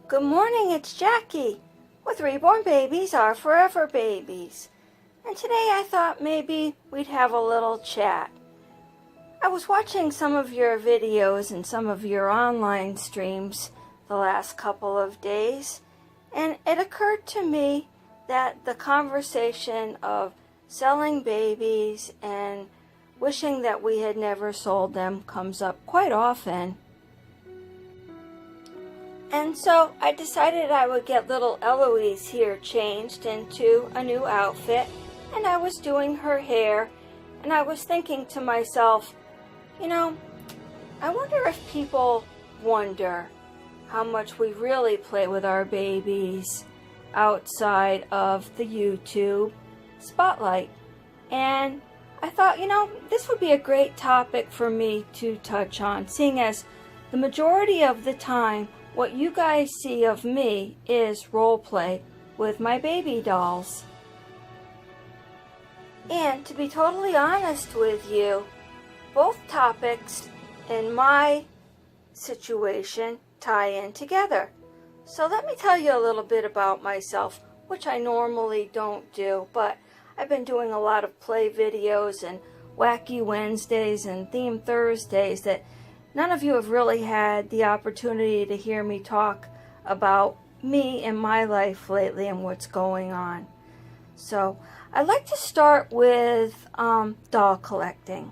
Good morning, it's Jackie with Reborn Babies Are Forever Babies. And today I thought maybe we'd have a little chat. I was watching some of your videos and some of your online streams the last couple of days, and it occurred to me that the conversation of selling babies and wishing that we had never sold them comes up quite often. And so I decided I would get little Eloise here changed into a new outfit, and I was doing her hair, and I was thinking to myself, I wonder if people wonder how much we really play with our babies outside of the YouTube spotlight. And I thought, this would be a great topic for me to touch on, seeing as the majority of the time what you guys see of me is role play with my baby dolls. And to be totally honest with you, both topics in my situation tie in together. So let me tell you a little bit about myself, which I normally don't do, but I've been doing a lot of play videos and wacky Wednesdays and theme Thursdays that none of you have really had the opportunity to hear me talk about me and my life lately and what's going on. So I'd like to start with doll collecting.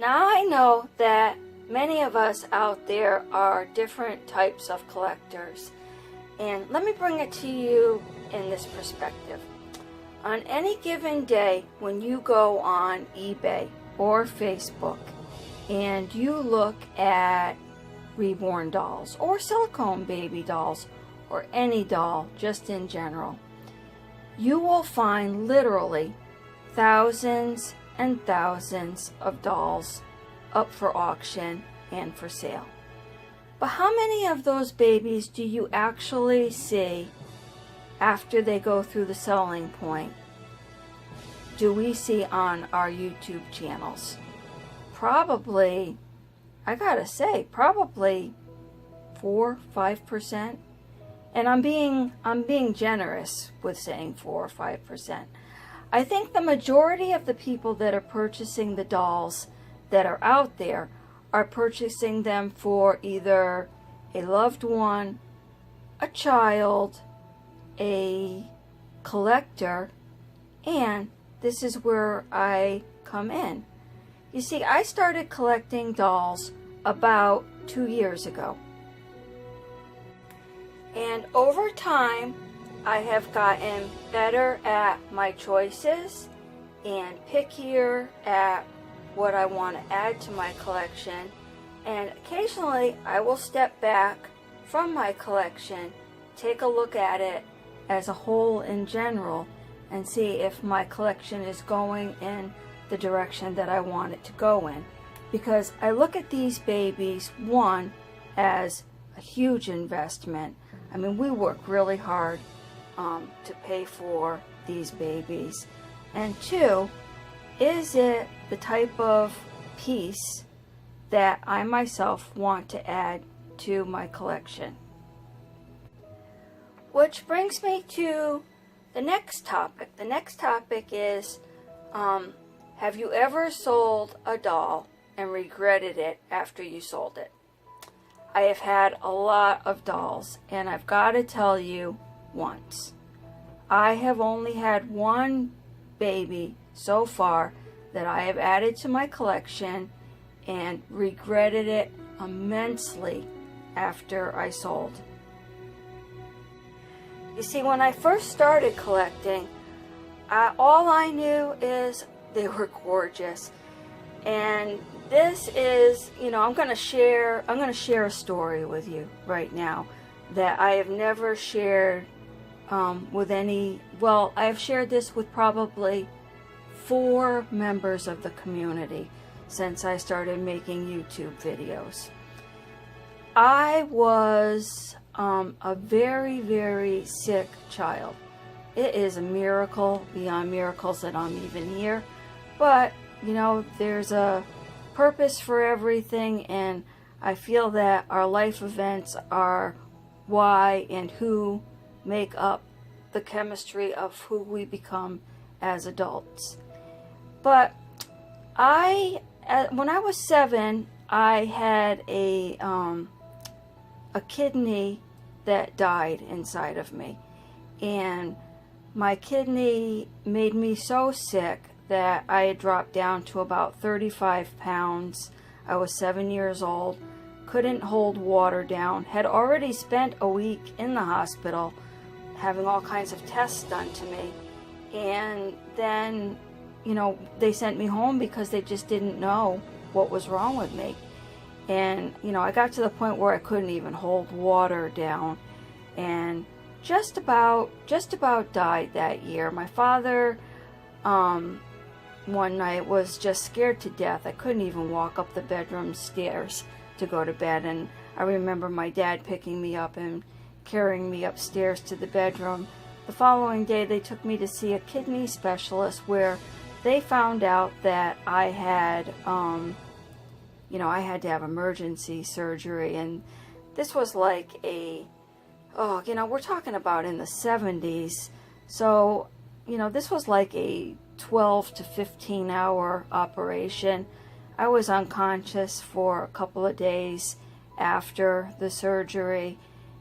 Now I know that many of us out there are different types of collectors, and let me bring it to you in this perspective. On any given day when you go on eBay or Facebook and you look at Reborn dolls or silicone baby dolls or any doll just in general, you will find literally thousands and thousands of dolls up for auction and for sale. But how many of those babies do you actually see after they go through the selling point? Do we see on our YouTube channels? Probably, I gotta say, probably 4-5%. And I'm being generous with saying 4 or 5%. I think the majority of the people that are purchasing the dolls that are out there are purchasing them for either a loved one, a child, a collector, and this is where I come in. You see, I started collecting dolls about 2 years ago. And over time, I have gotten better at my choices and pickier at what I want to add to my collection. And occasionally, I will step back from my collection, take a look at it as a whole in general, and see if my collection is going in the direction that I want it to go in. Because I look at these babies, one, as a huge investment. I mean, we work really hard to pay for these babies. And two, is it the type of piece that I myself want to add to my collection? Which brings me to the next topic. The next topic is, have you ever sold a doll and regretted it after you sold it? I have had a lot of dolls, and I've got to tell you, once. I have only had one baby so far that I have added to my collection and regretted it immensely after I sold. You see, when I first started collecting, all I knew is they were gorgeous. And this is, I'm going to share a story with you right now that I have never shared with any. Well, I have shared this with probably 4 members of the community since I started making YouTube videos. I was a very, very sick child. It is a miracle beyond miracles that I'm even here. But, there's a purpose for everything, and I feel that our life events are why and who make up the chemistry of who we become as adults. But when I was 7, I had a kidney that died inside of me, and my kidney made me so sick that I had dropped down to about 35 pounds. I was 7 years old, couldn't hold water down, had already spent a week in the hospital having all kinds of tests done to me, and then they sent me home because they just didn't know what was wrong with me. And I got to the point where I couldn't even hold water down, and just about died that year. My father one night was just scared to death. I couldn't even walk up the bedroom stairs to go to bed, and I remember my dad picking me up and carrying me upstairs to the bedroom. The following day they took me to see a kidney specialist, where they found out that I had I had to have emergency surgery. And this was like we're talking about in the 70s. So, this was like a 12 to 15 hour operation. I was unconscious for a couple of days after the surgery,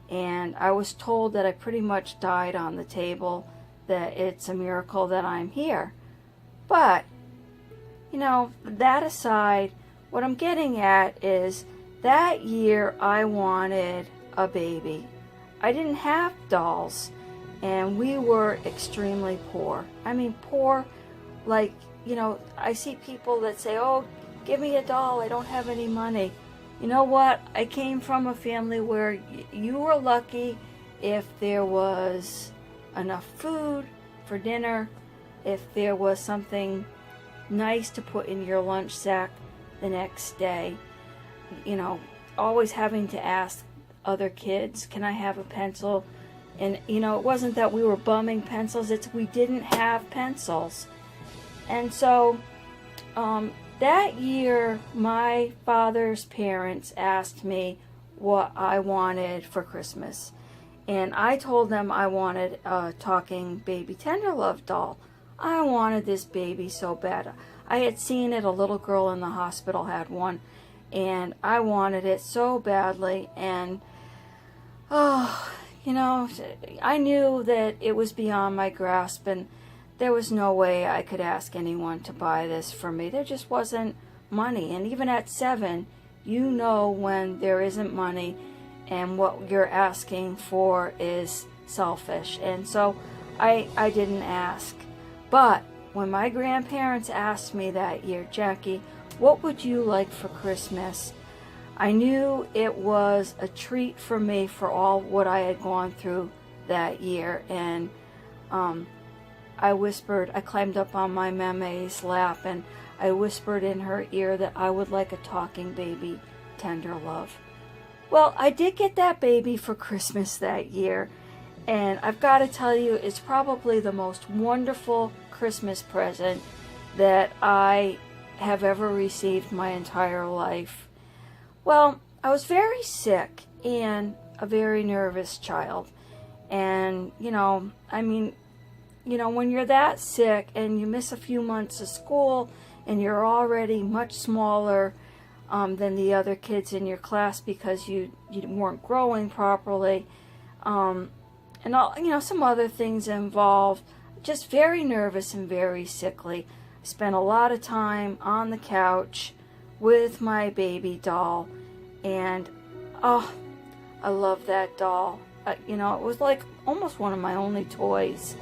and I was told that I pretty much died on the table, that it's a miracle that I'm here. But, that aside, what I'm getting at is that year I wanted a baby. I didn't have dolls, and we were extremely poor. I mean, poor, like, I see people that say, oh, give me a doll, I don't have any money. You know what? I came from a family where you were lucky if there was enough food for dinner, if there was something nice to put in your lunch sack the next day. Always having to ask other kids, can I have a pencil? And it wasn't that we were bumming pencils, it's we didn't have pencils. And so that year my father's parents asked me what I wanted for Christmas, and I told them I wanted a talking baby Tenderlove doll. I wanted this baby so bad. I had seen it, a little girl in the hospital had one, and I wanted it so badly. And I knew that it was beyond my grasp, and there was no way I could ask anyone to buy this for me. There just wasn't money. And even at 7, when there isn't money and what you're asking for is selfish. And so I didn't ask. But when my grandparents asked me that year, Jackie, what would you like for Christmas? I knew it was a treat for me for all what I had gone through that year. And I whispered, I climbed up on my mame's lap, and I whispered in her ear that I would like a talking baby Tenderlove. Well, I did get that baby for Christmas that year, and I've got to tell you, it's probably the most wonderful Christmas present that I have ever received my entire life. Well, I was very sick and a very nervous child. And, when you're that sick and you miss a few months of school and you're already much smaller than the other kids in your class because you weren't growing properly, and all, some other things involved, just very nervous and very sickly. I spent a lot of time on the couch with my baby doll, and I love that doll. It was like almost one of my only toys.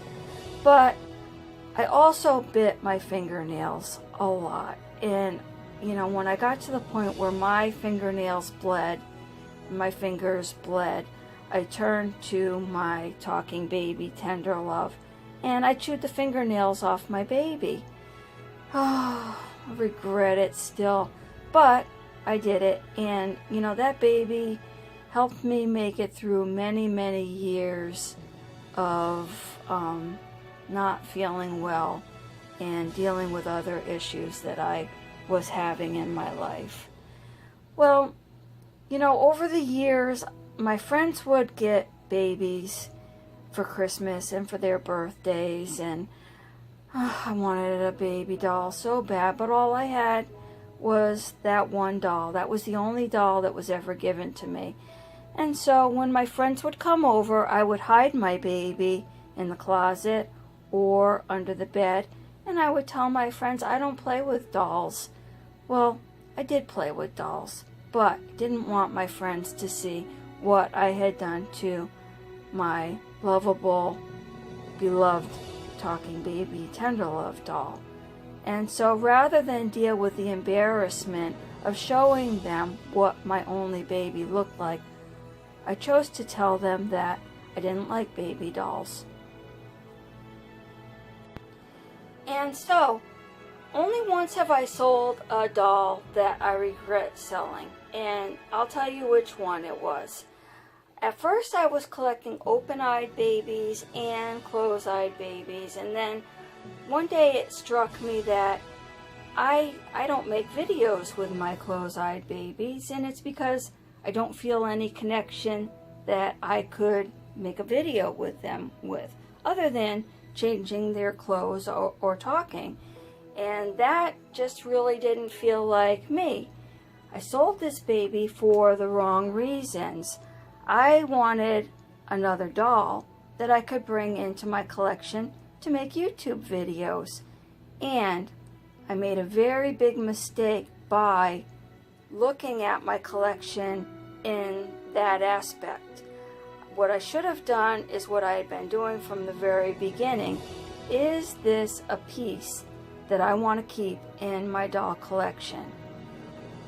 But I also bit my fingernails a lot. And, when I got to the point where my fingernails bled, my fingers bled, I turned to my talking baby Tenderlove, and I chewed the fingernails off my baby. Oh, I regret it still. But I did it. And, that baby helped me make it through many, many years of not feeling well and dealing with other issues that I was having in my life. Well, You know, over the years, my friends would get babies for Christmas and for their birthdays, and I wanted a baby doll so bad, but all I had was that one doll. That was the only doll that was ever given to me. And so when my friends would come over, I would hide my baby in the closet or under the bed, and I would tell my friends I don't play with dolls. Well, I did play with dolls, but I didn't want my friends to see what I had done to my lovable, beloved talking baby Tender Love doll. And so rather than deal with the embarrassment of showing them what my only baby looked like, I chose to tell them that I didn't like baby dolls. And so, only once have I sold a doll that I regret selling, and I'll tell you which one it was. At first I was collecting open-eyed babies and closed-eyed babies, and then one day it struck me that I don't make videos with my closed-eyed babies, and it's because I don't feel any connection that I could make a video with them with, other than changing their clothes or talking. And that just really didn't feel like me. I sold this baby for the wrong reasons. I wanted another doll that I could bring into my collection to make YouTube videos. And I made a very big mistake by looking at my collection in that aspect. What I should have done is what I had been doing from the very beginning. Is this a piece that I want to keep in my doll collection?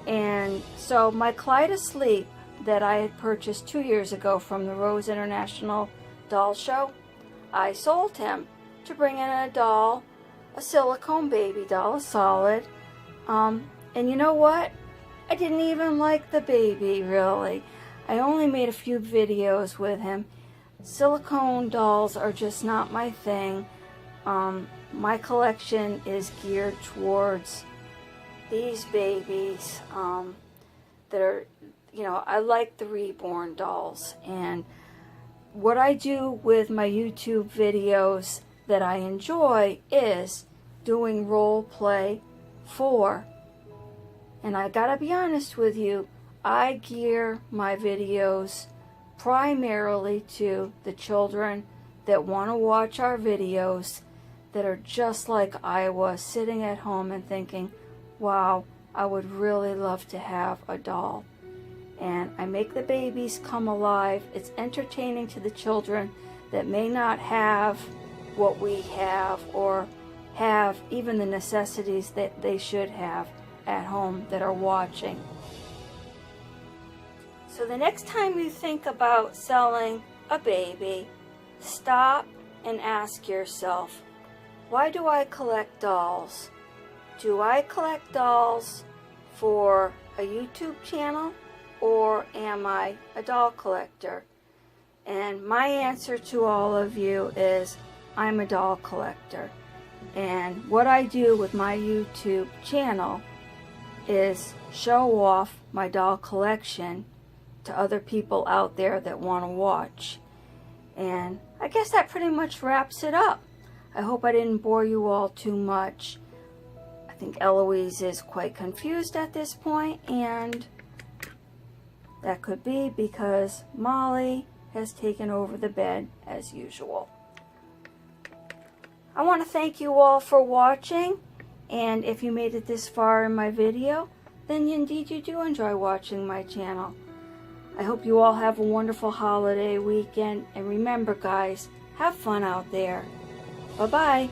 And so my Clyde Asleep that I had purchased 2 years ago from the Rose International Doll Show, I sold him to bring in a doll, a silicone baby doll, a solid. And you know what? I didn't even like the baby, really. I only made a few videos with him. Silicone dolls are just not my thing. My collection is geared towards these babies that are, you know, I like the Reborn dolls. And what I do with my YouTube videos that I enjoy is doing role play for, and I gotta be honest with you, I gear my videos primarily to the children that want to watch our videos, that are just like I was, sitting at home and thinking, wow, I would really love to have a doll. And I make the babies come alive. It's entertaining to the children that may not have what we have, or have even the necessities that they should have at home, that are watching. So the next time you think about selling a baby, stop and ask yourself, why do I collect dolls? Do I collect dolls for a YouTube channel, or am I a doll collector? And my answer to all of you is, I'm a doll collector. And what I do with my YouTube channel is show off my doll collection to other people out there that want to watch. And I guess that pretty much wraps it up. I hope I didn't bore you all too much. I think Eloise is quite confused at this point, and that could be because Molly has taken over the bed as usual. I want to thank you all for watching, and if you made it this far in my video, then indeed you do enjoy watching my channel. I hope you all have a wonderful holiday weekend, and remember guys, have fun out there. Bye-bye.